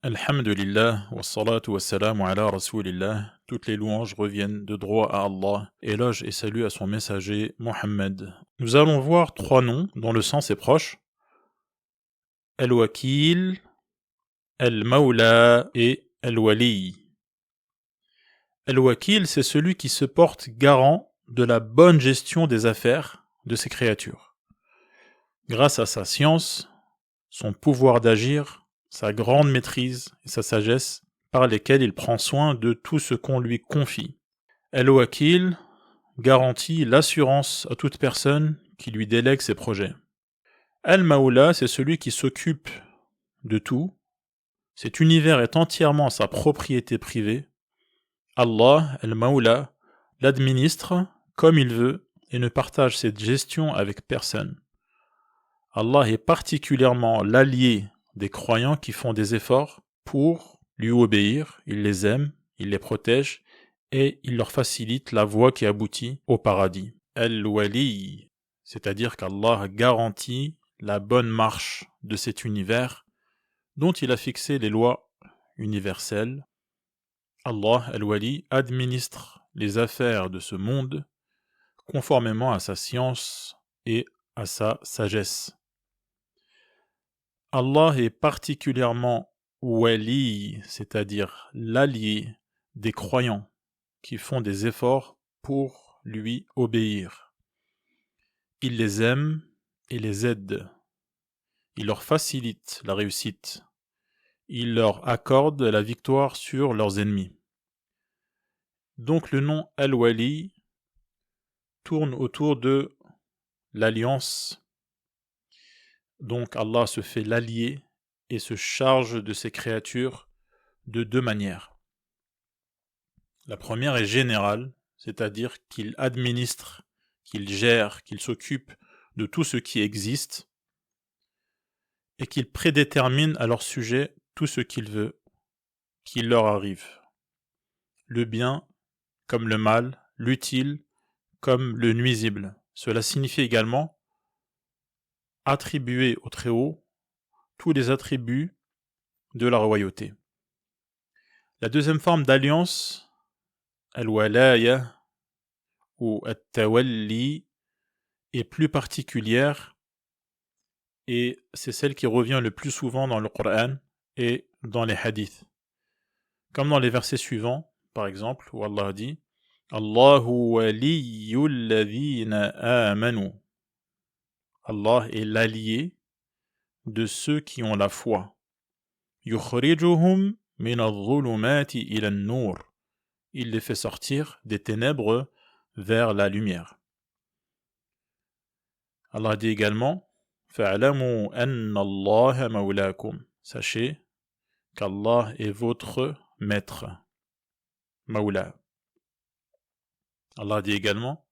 Alhamdulillah, wassalatu wassalamu ala rasoulillah. Toutes les louanges reviennent de droit à Allah. Éloge et salut à son messager, Mohammed. Nous allons voir trois noms dont le sens est proche. Al-Wakil, Al-Mawla et Al-Wali. Al-Wakil, c'est celui qui se porte garant de la bonne gestion des affaires de ses créatures. Grâce à sa science, son pouvoir d'agir, sa grande maîtrise et sa sagesse, par lesquelles il prend soin de tout ce qu'on lui confie. Al-Wakil garantit l'assurance à toute personne qui lui délègue ses projets. Al-Mawla, c'est celui qui s'occupe de tout. Cet univers est entièrement sa propriété privée. Allah, Al-Mawla, l'administre comme il veut et ne partage cette gestion avec personne. Allah est particulièrement l'allié des croyants qui font des efforts pour lui obéir, il les aime, il les protège et il leur facilite la voie qui aboutit au paradis. Al-Wali, c'est-à-dire qu'Allah garantit la bonne marche de cet univers dont il a fixé les lois universelles. Allah, Al-Wali, administre les affaires de ce monde conformément à sa science et à sa sagesse. Allah est particulièrement wali, c'est-à-dire l'allié des croyants qui font des efforts pour lui obéir. Il les aime et les aide. Il leur facilite la réussite. Il leur accorde la victoire sur leurs ennemis. Donc le nom Al-Wali tourne autour de l'alliance. Donc Allah se fait l'allié et se charge de ses créatures de deux manières. La première est générale, c'est-à-dire qu'il administre, qu'il gère, qu'il s'occupe de tout ce qui existe et qu'il prédétermine à leur sujet tout ce qu'il veut qu'il leur arrive. Le bien comme le mal, l'utile comme le nuisible. Cela signifie également attribuer au Très-Haut tous les attributs de la royauté. La deuxième forme d'alliance, al-walaya ou at-tawalli, est plus particulière et c'est celle qui revient le plus souvent dans le Coran et dans les hadiths. Comme dans les versets suivants, par exemple, où Allah dit « Allahu waliyyul ladhina amanu » Allah est l'allié de ceux qui ont la foi. Yukhrijuhum min adh-dhulumati ila an-nur. Il les fait sortir des ténèbres vers la lumière. Allah dit également Fa'lamu anna Allah mawlakum. Sachez qu'Allah est votre maître. Mawla. Allah dit également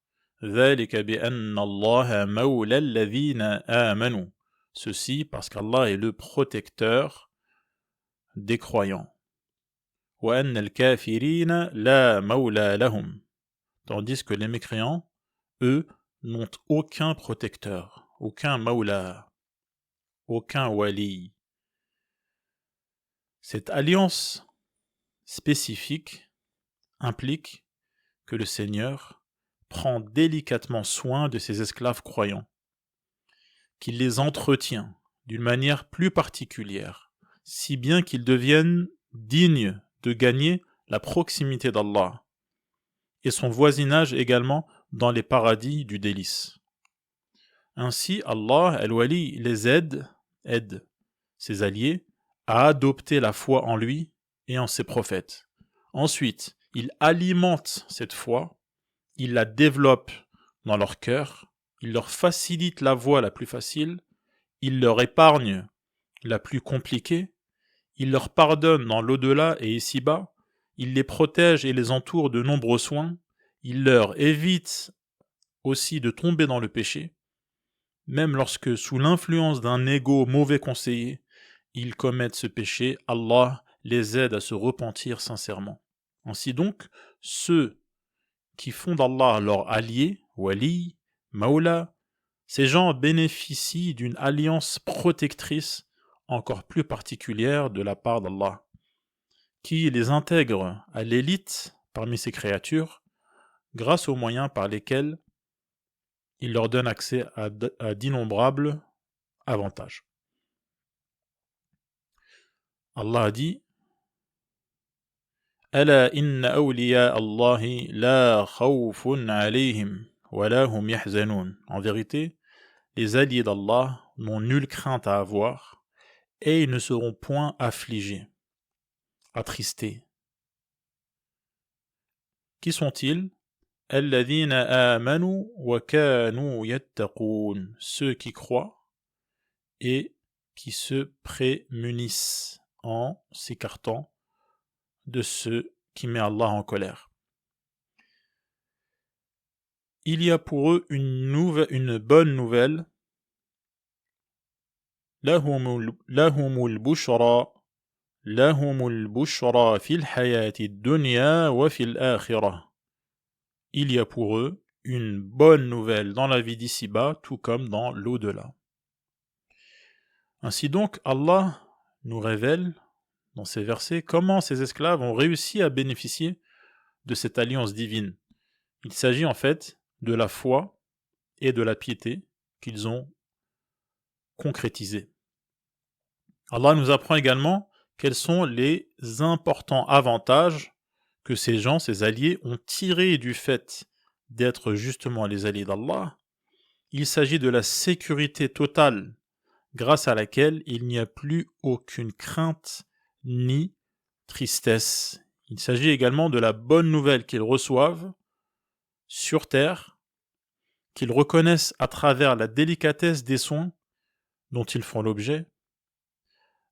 ذلك بأن الله مولى الذين آمنوا. Ceci parce qu'Allah est le protecteur des croyants. وأن الكافرين لا مولى لهم. Tandis que les mécréants, eux, n'ont aucun protecteur, aucun mawla, aucun wali. Cette alliance spécifique implique que le Seigneur prend délicatement soin de ses esclaves croyants, qu'il les entretient d'une manière plus particulière, si bien qu'ils deviennent dignes de gagner la proximité d'Allah et son voisinage également dans les paradis du délice. Ainsi, Allah, Al-Wali, les aide ses alliés, à adopter la foi en lui et en ses prophètes. Ensuite, il alimente cette foi, il la développe dans leur cœur, il leur facilite la voie la plus facile, il leur épargne la plus compliquée, il leur pardonne dans l'au-delà et ici-bas, il les protège et les entoure de nombreux soins, il leur évite aussi de tomber dans le péché, même lorsque, sous l'influence d'un ego mauvais conseiller, ils commettent ce péché, Allah les aide à se repentir sincèrement. Ainsi donc, ceux qui font d'Allah leur allié, wali, maula, ces gens bénéficient d'une alliance protectrice encore plus particulière de la part d'Allah, qui les intègre à l'élite parmi ses créatures grâce aux moyens par lesquels il leur donne accès à d'innombrables avantages. Allah a dit « Ala inna awliya Allahi la khawfun alayhim wa la hum yahzanun » En vérité, les alliés d'Allah n'ont nulle crainte à avoir et ils ne seront point affligés, attristés. Qui sont-ils? Alladhina amanu wa kanu yattaqun, ceux qui croient et qui se prémunissent en s'écartant de ceux qui mettent Allah en colère. Il y a pour eux une bonne nouvelle. Lahumul bushra fil hayati dunya wa fil akhirah. Il y a pour eux une bonne nouvelle dans la vie d'ici-bas, tout comme dans l'au-delà. Ainsi donc, Allah nous révèle dans ces versets comment ces esclaves ont réussi à bénéficier de cette alliance divine. Il s'agit en fait de la foi et de la piété qu'ils ont concrétisées. Allah nous apprend également quels sont les importants avantages que ces gens, ces alliés, ont tirés du fait d'être justement les alliés d'Allah. Il s'agit de la sécurité totale grâce à laquelle il n'y a plus aucune crainte ni tristesse. Il s'agit également de la bonne nouvelle qu'ils reçoivent sur terre, qu'ils reconnaissent à travers la délicatesse des soins dont ils font l'objet,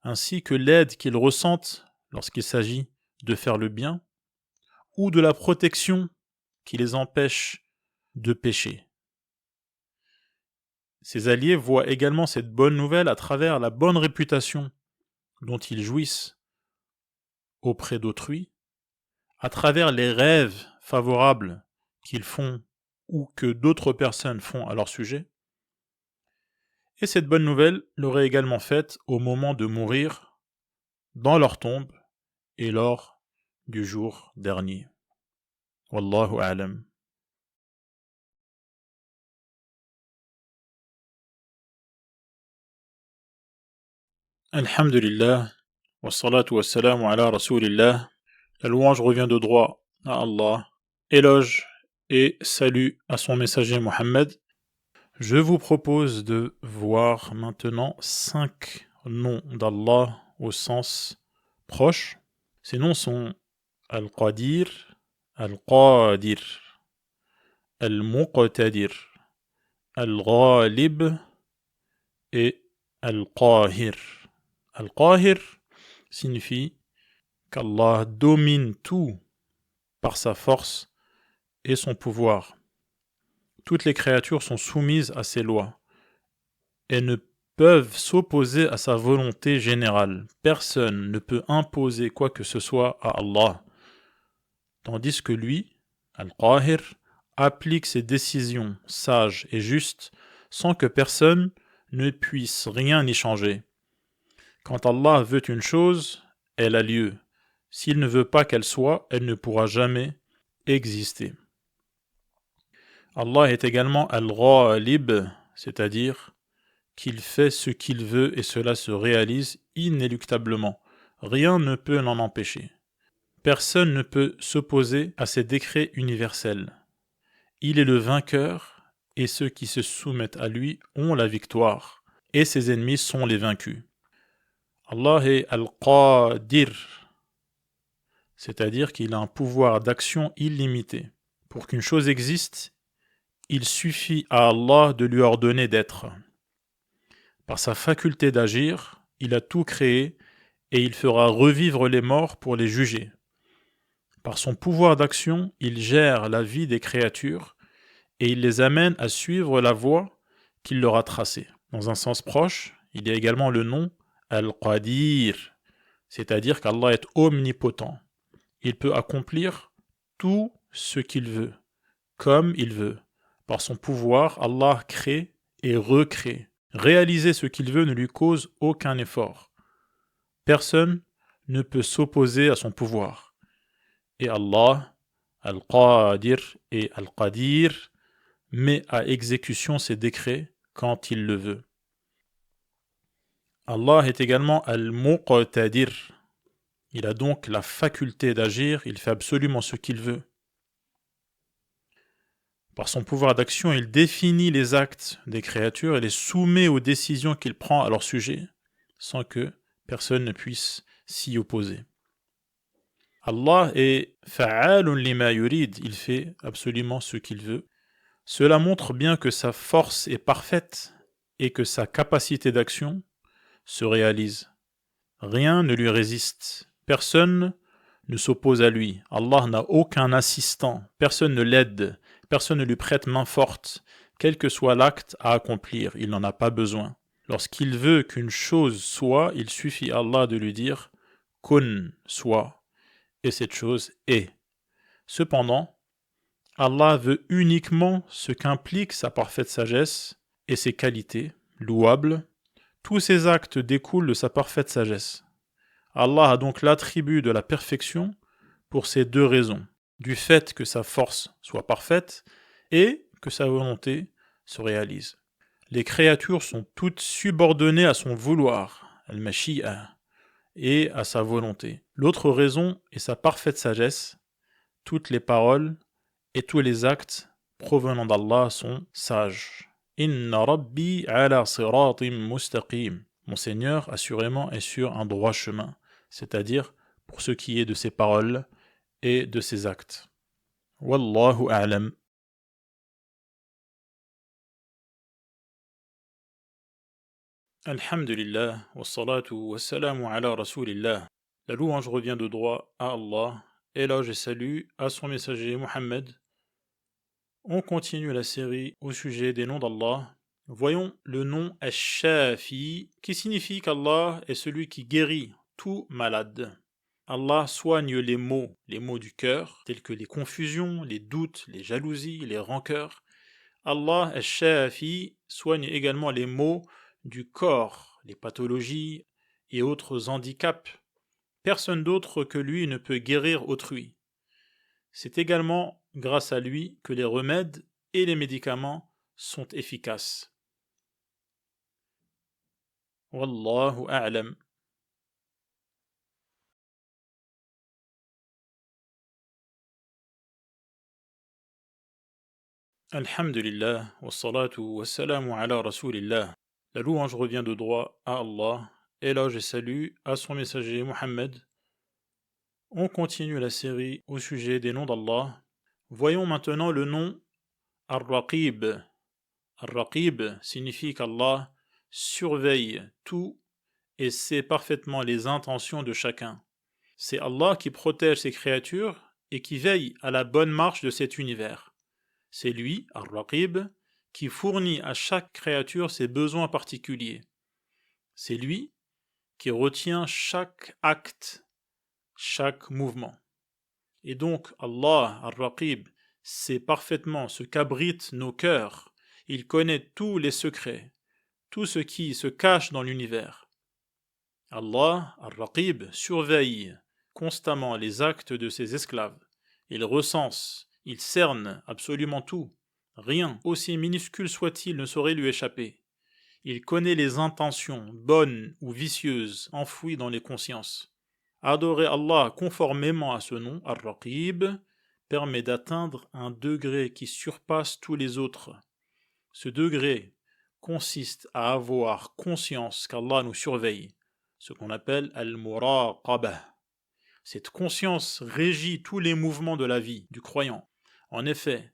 ainsi que l'aide qu'ils ressentent lorsqu'il s'agit de faire le bien, ou de la protection qui les empêche de pécher. Ces alliés voient également cette bonne nouvelle à travers la bonne réputation dont ils jouissent auprès d'autrui, à travers les rêves favorables qu'ils font ou que d'autres personnes font à leur sujet. Et cette bonne nouvelle leur est également faite au moment de mourir dans leur tombe et lors du jour dernier. Wallahu a'lam. Alhamdulillah, wa salatu wa salamu ala rasulillah. La louange revient de droit à Allah. Éloge et salut à son messager Mohammed. Je vous propose de voir maintenant 5 noms d'Allah au sens proche. Ces noms sont Al-Qadir, Al-Qadir, Al-Muqtadir, Al-Ghalib et Al-Qahir. Al-Qahir signifie qu'Allah domine tout par sa force et son pouvoir. Toutes les créatures sont soumises à ses lois et ne peuvent s'opposer à sa volonté générale. Personne ne peut imposer quoi que ce soit à Allah. Tandis que lui, Al-Qahir, applique ses décisions sages et justes sans que personne ne puisse rien y changer. Quand Allah veut une chose, elle a lieu. S'il ne veut pas qu'elle soit, elle ne pourra jamais exister. Allah est également Al-Ghalib, c'est-à-dire qu'il fait ce qu'il veut et cela se réalise inéluctablement. Rien ne peut l'en empêcher. Personne ne peut s'opposer à ses décrets universels. Il est le vainqueur et ceux qui se soumettent à lui ont la victoire et ses ennemis sont les vaincus. Allah est Al-Qadir, c'est-à-dire qu'il a un pouvoir d'action illimité. Pour qu'une chose existe, il suffit à Allah de lui ordonner d'être. Par sa faculté d'agir, il a tout créé et il fera revivre les morts pour les juger. Par son pouvoir d'action, il gère la vie des créatures et il les amène à suivre la voie qu'il leur a tracée. Dans un sens proche, il y a également le nom Al-Qadir, c'est-à-dire qu'Allah est omnipotent. Il peut accomplir tout ce qu'il veut, comme il veut. Par son pouvoir, Allah crée et recrée. Réaliser ce qu'il veut ne lui cause aucun effort. Personne ne peut s'opposer à son pouvoir. Et Allah, Al-Qadir et Al-Qadir, met à exécution ses décrets quand il le veut. Allah est également Al-Muqtadir. Il a donc la faculté d'agir, il fait absolument ce qu'il veut. Par son pouvoir d'action, il définit les actes des créatures et les soumet aux décisions qu'il prend à leur sujet, sans que personne ne puisse s'y opposer. Allah est fa'alun lima yurid, il fait absolument ce qu'il veut. Cela montre bien que sa force est parfaite et que sa capacité d'action se réalise. Rien ne lui résiste, personne ne s'oppose à lui. Allah n'a aucun assistant, personne ne l'aide, personne ne lui prête main forte, quel que soit l'acte à accomplir, il n'en a pas besoin. Lorsqu'il veut qu'une chose soit, il suffit à Allah de lui dire « kun » soit, et cette chose est. Cependant, Allah veut uniquement ce qu'implique sa parfaite sagesse et ses qualités louables. Tous ses actes découlent de sa parfaite sagesse. Allah a donc l'attribut de la perfection pour ces deux raisons, du fait que sa force soit parfaite et que sa volonté se réalise. Les créatures sont toutes subordonnées à son vouloir, al-mashi'a, et à sa volonté. L'autre raison est sa parfaite sagesse. Toutes les paroles et tous les actes provenant d'Allah sont sages. Inna Rabbi ala siratim mustaqim. Mon Seigneur, assurément, est sur un droit chemin, c'est-à-dire pour ce qui est de ses paroles et de ses actes. Wallahu a'lam. Alhamdulillah, wassalatu wassalamu ala rasulillah. La louange revient de droit à Allah, éloge et salut à son messager Muhammad. On continue la série au sujet des noms d'Allah. Voyons le nom Ash-Shafi, qui signifie qu'Allah est celui qui guérit tout malade. Allah soigne les maux du cœur, tels que les confusions, les doutes, les jalousies, les rancœurs. Allah Ash-Shafi soigne également les maux du corps, les pathologies et autres handicaps. Personne d'autre que lui ne peut guérir autrui. C'est également grâce à lui que les remèdes et les médicaments sont efficaces. Wallahu a'lam. Alhamdulillah, wassalatu wassalamu ala rasulillah. La louange revient de droit à Allah, éloge et salut à son messager Muhammad. On continue la série au sujet des noms d'Allah. Voyons maintenant le nom Ar-Raqib. Ar-Raqib signifie qu'Allah surveille tout et sait parfaitement les intentions de chacun. C'est Allah qui protège ses créatures et qui veille à la bonne marche de cet univers. C'est lui, Ar-Raqib, qui fournit à chaque créature ses besoins particuliers. C'est lui qui retient chaque acte, chaque mouvement. Et donc Allah, Ar-Raqib, sait parfaitement ce qu'abritent nos cœurs. Il connaît tous les secrets, tout ce qui se cache dans l'univers. Allah, Ar-Raqib, surveille constamment les actes de ses esclaves. Il recense, il cerne absolument tout. Rien, aussi minuscule soit-il, ne saurait lui échapper. Il connaît les intentions, bonnes ou vicieuses, enfouies dans les consciences. Adorer Allah conformément à ce nom, Ar-Raqib, permet d'atteindre un degré qui surpasse tous les autres. Ce degré consiste à avoir conscience qu'Allah nous surveille, ce qu'on appelle Al-Muraqabah. Cette conscience régit tous les mouvements de la vie du croyant. En effet,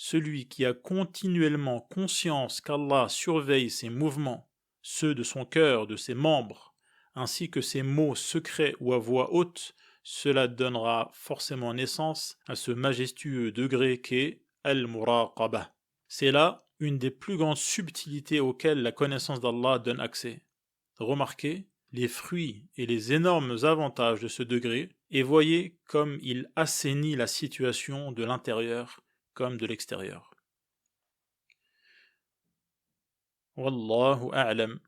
celui qui a continuellement conscience qu'Allah surveille ses mouvements, ceux de son cœur, de ses membres, ainsi que ses mots secrets ou à voix haute, cela donnera forcément naissance à ce majestueux degré qu'est Al-Muraqabah. C'est là une des plus grandes subtilités auxquelles la connaissance d'Allah donne accès. Remarquez les fruits et les énormes avantages de ce degré et voyez comme il assainit la situation de l'intérieur comme de l'extérieur. Wallahu a'lam.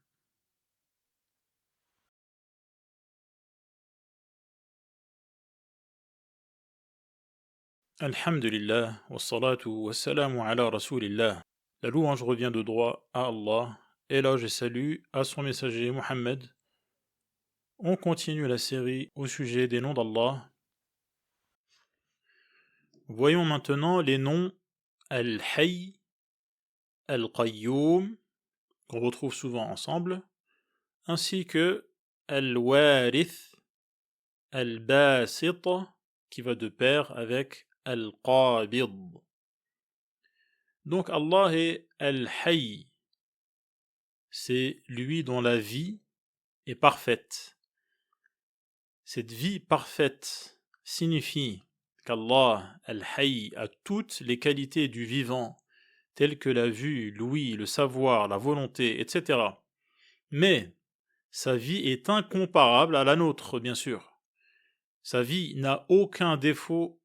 Alhamdulillah, wassalatu wassalamu ala rasulillah. La louange revient de droit à Allah, éloge et salut à son messager Mohammed. On continue la série au sujet des noms d'Allah. Voyons maintenant les noms Al-Hayy, Al-Qayyum, qu'on retrouve souvent ensemble, ainsi que Al-Warith, Al-Basit, qui va de pair avec Al-Qabid. Donc Allah est Al-Hayy, c'est lui dont la vie est parfaite. Cette vie parfaite signifie qu'Allah, Al-Hayy, a toutes les qualités du vivant, telles que la vue, l'ouïe, le savoir, la volonté, etc. Mais sa vie est incomparable à la nôtre, bien sûr. Sa vie n'a aucun défaut,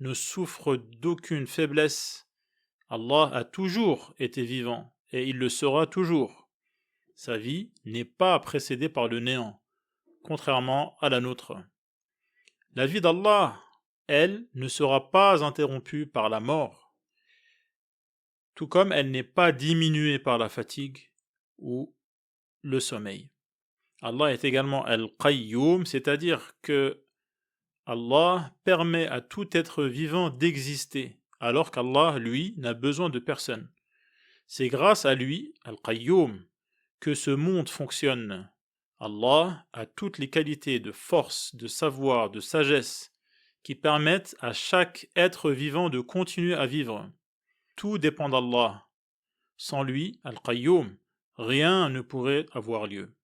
ne souffre d'aucune faiblesse. Allah a toujours été vivant et il le sera toujours. Sa vie n'est pas précédée par le néant, contrairement à la nôtre. La vie d'Allah, elle, ne sera pas interrompue par la mort, tout comme elle n'est pas diminuée par la fatigue ou le sommeil. Allah est également Al-Qayyum, c'est-à-dire que Allah permet à tout être vivant d'exister, alors qu'Allah, lui, n'a besoin de personne. C'est grâce à lui, Al-Qayyum, que ce monde fonctionne. Allah a toutes les qualités de force, de savoir, de sagesse, qui permettent à chaque être vivant de continuer à vivre. Tout dépend d'Allah. Sans lui, Al-Qayyum, rien ne pourrait avoir lieu.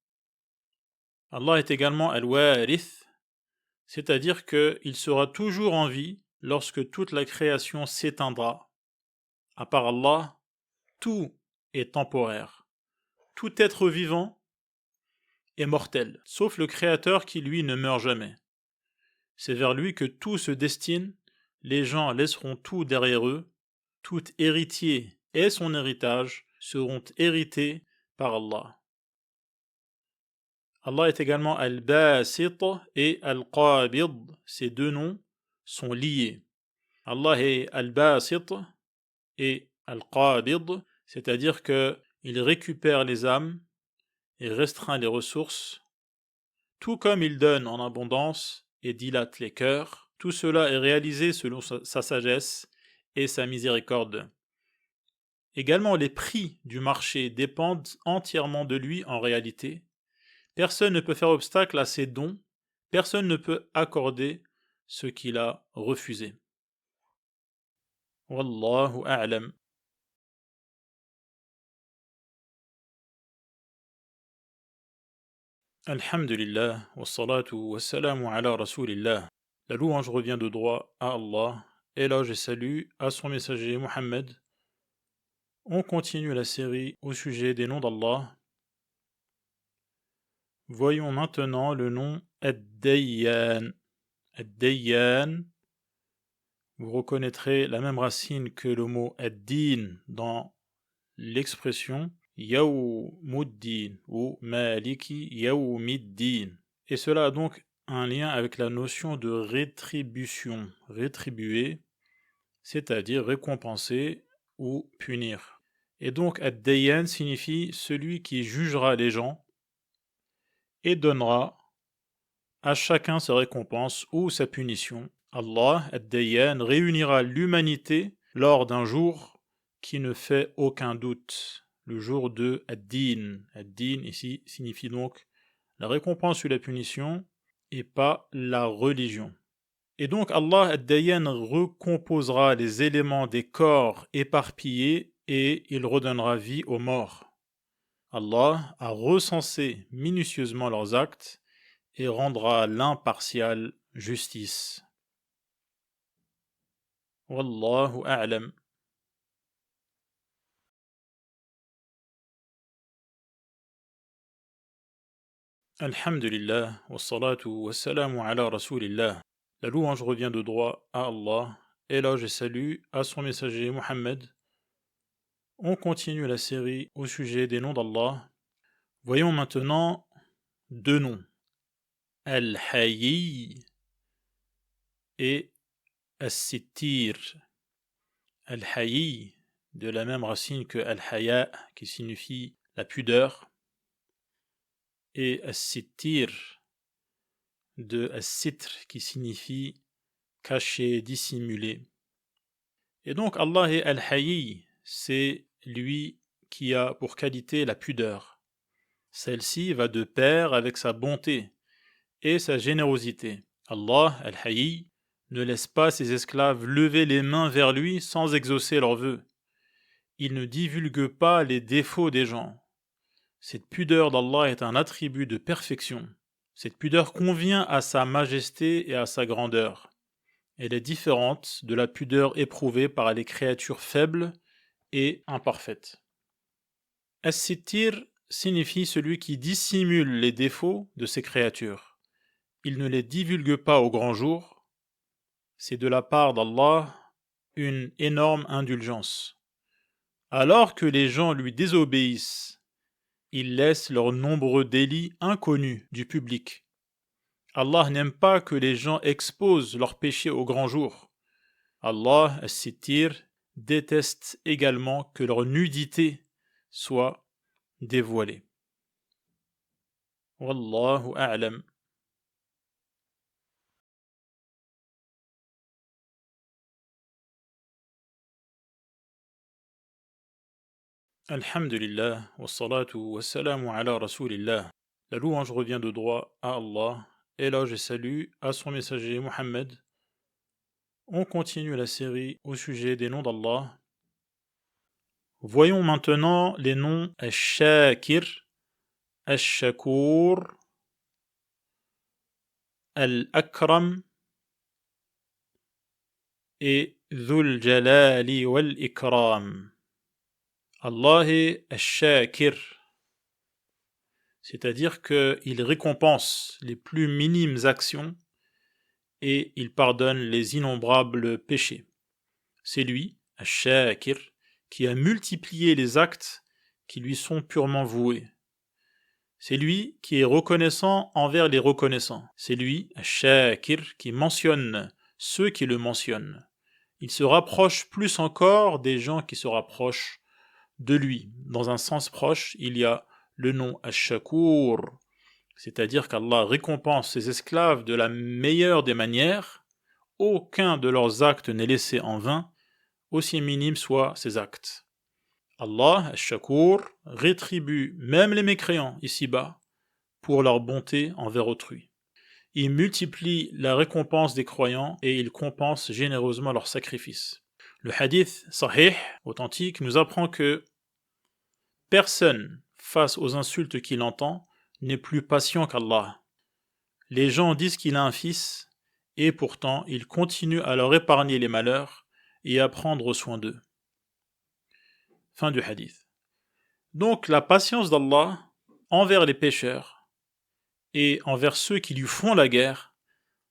Allah est également Al-Warith, c'est-à-dire qu'il sera toujours en vie lorsque toute la création s'éteindra. À part Allah, tout est temporaire. Tout être vivant est mortel, sauf le Créateur qui, lui, ne meurt jamais. C'est vers lui que tout se destine, les gens laisseront tout derrière eux, tout héritier et son héritage seront hérités par Allah. Allah est également Al-Basit et Al-Qabid. Ces deux noms sont liés. Allah est Al-Basit et Al-Qabid, c'est-à-dire qu'il récupère les âmes et restreint les ressources, tout comme il donne en abondance et dilate les cœurs. Tout cela est réalisé selon sa sagesse et sa miséricorde. Également, les prix du marché dépendent entièrement de lui en réalité. Personne ne peut faire obstacle à ses dons, personne ne peut accorder ce qu'il a refusé. Wallahu a'lam. Alhamdulillah, wassalatu wassalamu ala rasulillah. La louange revient de droit à Allah, éloge et salut à son messager Mohammed. On continue la série au sujet des noms d'Allah. Voyons maintenant le nom Ad-Dayyan. Ad-Dayyan, vous reconnaîtrez la même racine que le mot Ad-Din dans l'expression Yawmuddin ou Maliki Yawmiddin. Et cela a donc un lien avec la notion de rétribution, rétribuer, c'est-à-dire récompenser ou punir. Et donc Ad-Dayyan signifie celui qui jugera les gens et donnera à chacun sa récompense ou sa punition. Allah, Ad-Dayyan, réunira l'humanité lors d'un jour qui ne fait aucun doute, le jour de Ad-Din. Ad-Din ici signifie donc la récompense ou la punition et pas la religion. Et donc Allah, Ad-Dayyan, recomposera les éléments des corps éparpillés et il redonnera vie aux morts. Allah a recensé minutieusement leurs actes et rendra l'impartial justice. Wallahu a'lam. Alhamdulillah, wassalatu wassalamu ala rasulillah. La louange revient de droit à Allah, éloge et salut à son messager Mohammed. On continue la série au sujet des noms d'Allah. Voyons maintenant deux noms, Al-Hayy et As-Sittir. Al-Hayy, de la même racine que Al-Haya, qui signifie la pudeur, et As-Sittir, de As-Sitr, qui signifie cacher, dissimuler. Et donc Allah est Al-Hayy, c'est lui qui a pour qualité la pudeur. Celle-ci va de pair avec sa bonté et sa générosité. Allah, Al-Hayy, ne laisse pas ses esclaves lever les mains vers lui sans exaucer leurs vœux. Il ne divulgue pas les défauts des gens. Cette pudeur d'Allah est un attribut de perfection. Cette pudeur convient à sa majesté et à sa grandeur. Elle est différente de la pudeur éprouvée par les créatures faibles et imparfaites. As-Sittir signifie celui qui dissimule les défauts de ses créatures. Il ne les divulgue pas au grand jour. C'est de la part d'Allah une énorme indulgence. Alors que les gens lui désobéissent, il laisse leurs nombreux délits inconnus du public. Allah n'aime pas que les gens exposent leurs péchés au grand jour. Allah, As-Sittir, déteste également que leur nudité soit dévoilée. Wallahu a'lam. Alhamdulillah, wassalatu wassalamu ala rasulillah. La louange revient de droit à Allah, éloge et salut à son messager Muhammad. On continue la série au sujet des noms d'Allah. Voyons maintenant les noms Ash-Shakir, Ash-Shakur, Al-Akram et Dhul Jalali wal Ikram. Allah est Ash-Shakir, c'est-à-dire qu'il récompense les plus minimes actions et il pardonne les innombrables péchés. C'est lui, Ash-Shakir, qui a multiplié les actes qui lui sont purement voués. C'est lui qui est reconnaissant envers les reconnaissants. C'est lui, Ash-Shakir, qui mentionne ceux qui le mentionnent. Il se rapproche plus encore des gens qui se rapprochent de lui. Dans un sens proche, il y a le nom Ash-Shakur, c'est-à-dire qu'Allah récompense ses esclaves de la meilleure des manières. Aucun de leurs actes n'est laissé en vain, aussi minimes soient ces actes. Allah, Ash-Shakur, rétribue même les mécréants ici-bas pour leur bonté envers autrui. Il multiplie la récompense des croyants et il compense généreusement leurs sacrifices. Le hadith sahih, authentique, nous apprend que personne, face aux insultes qu'il entend, n'est plus patient qu'Allah. Les gens disent qu'il a un fils, et pourtant il continue à leur épargner les malheurs et à prendre soin d'eux. Fin du hadith. Donc la patience d'Allah envers les pécheurs et envers ceux qui lui font la guerre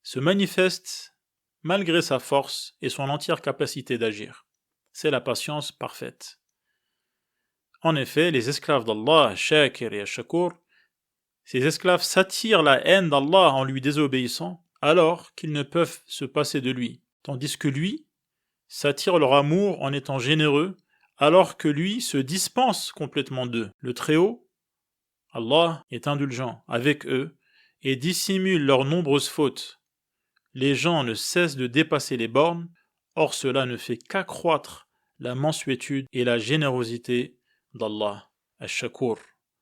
se manifeste malgré sa force et son entière capacité d'agir. C'est la patience parfaite. En effet, les esclaves d'Allah, Shakir et Shakur, ces esclaves s'attirent la haine d'Allah en lui désobéissant, alors qu'ils ne peuvent se passer de lui, tandis que lui s'attire leur amour en étant généreux, alors que lui se dispense complètement d'eux. Le Très-Haut, Allah, est indulgent avec eux et dissimule leurs nombreuses fautes. Les gens ne cessent de dépasser les bornes, or cela ne fait qu'accroître la mansuétude et la générosité d'Allah, Ash-Shakur,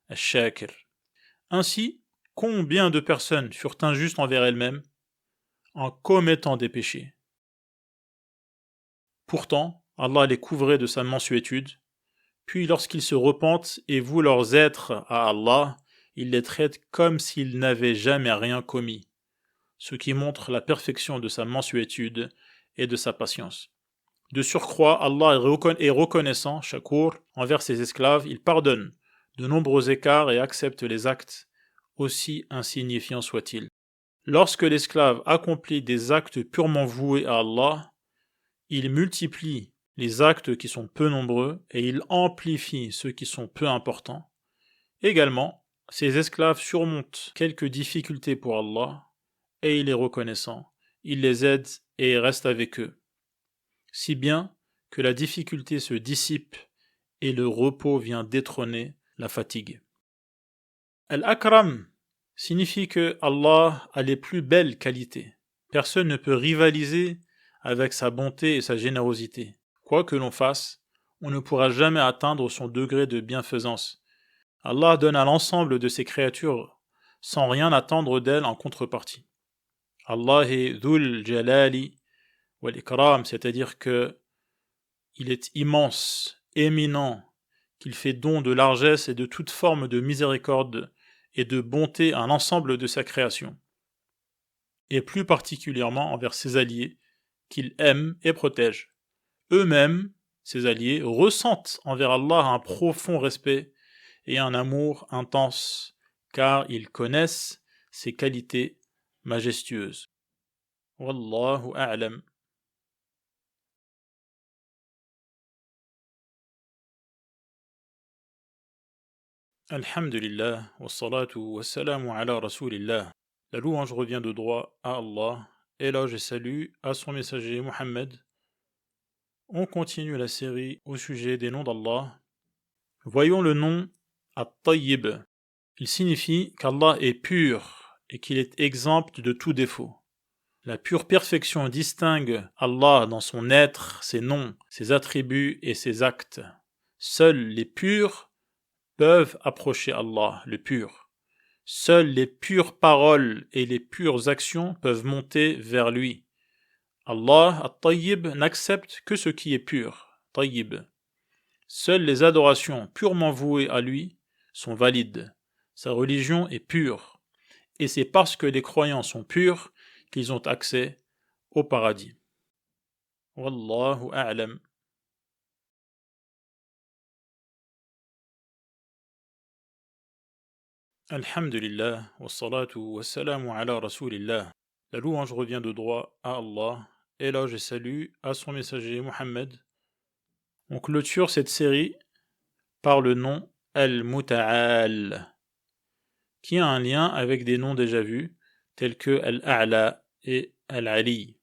Ash-Shakir. Ainsi, combien de personnes furent injustes envers elles-mêmes en commettant des péchés. Pourtant, Allah les couvrait de sa mansuétude, puis lorsqu'ils se repentent et vouent leurs êtres à Allah, il les traite comme s'ils n'avaient jamais rien commis, ce qui montre la perfection de sa mansuétude et de sa patience. De surcroît, Allah est reconnaissant, Shakur, envers ses esclaves, il pardonne de nombreux écarts et accepte les actes, aussi insignifiants soient-ils. Lorsque l'esclave accomplit des actes purement voués à Allah, il multiplie les actes qui sont peu nombreux et il amplifie ceux qui sont peu importants. Également, ses esclaves surmontent quelques difficultés pour Allah et il est reconnaissant. Il les aide et reste avec eux. Si bien que la difficulté se dissipe et le repos vient détrôner la fatigue. Al-Akram signifie que Allah a les plus belles qualités. Personne ne peut rivaliser avec sa bonté et sa générosité. Quoi que l'on fasse, on ne pourra jamais atteindre son degré de bienfaisance. Allah donne à l'ensemble de ses créatures sans rien attendre d'elles en contrepartie. Allah est Dhul Jalali wal Ikram, c'est-à-dire que il est immense, éminent, qu'il fait don de largesse et de toute forme de miséricorde et de bonté à l'ensemble de sa création, et plus particulièrement envers ses alliés, qu'il aime et protège. Eux-mêmes, ses alliés, ressentent envers Allah un profond respect et un amour intense, car ils connaissent ses qualités majestueuses. Wallahu a'lam. Alhamdulillah, wassalatu wassalamu ala rasulillah. La louange revient de droit à Allah, éloge et salut à son messager Muhammad. On continue la série au sujet des noms d'Allah. Voyons le nom At-Tayyib. Il signifie qu'Allah est pur et qu'il est exempt de tout défaut. La pure perfection distingue Allah dans son être, ses noms, ses attributs et ses actes. Seuls les purs peuvent approcher Allah, le pur. Seules les pures paroles et les pures actions peuvent monter vers lui. Allah, At-Tayyib, n'accepte que ce qui est pur, Tayyib. Seules les adorations purement vouées à lui sont valides. Sa religion est pure. Et c'est parce que les croyants sont purs qu'ils ont accès au paradis. Wallahu a'lam. Alhamdulillah, wassalatu wassalamu ala rasulillah. La louange revient de droit à Allah, éloge et salut à son messager Muhammad. On clôture cette série par le nom Al-Muta'al, qui a un lien avec des noms déjà vus, tels que Al-A'la et Al-Ali.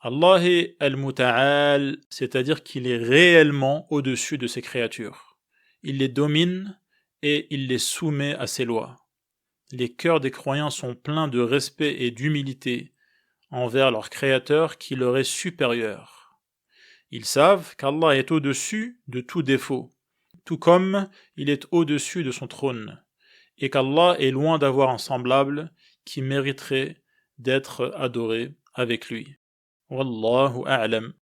Allah est Al-Muta'al, c'est-à-dire qu'il est réellement au-dessus de ses créatures. Il les domine et il les soumet à ses lois. Les cœurs des croyants sont pleins de respect et d'humilité envers leur Créateur qui leur est supérieur. Ils savent qu'Allah est au-dessus de tout défaut, tout comme il est au-dessus de son trône, et qu'Allah est loin d'avoir un semblable qui mériterait d'être adoré avec lui. Wallahu a'lam.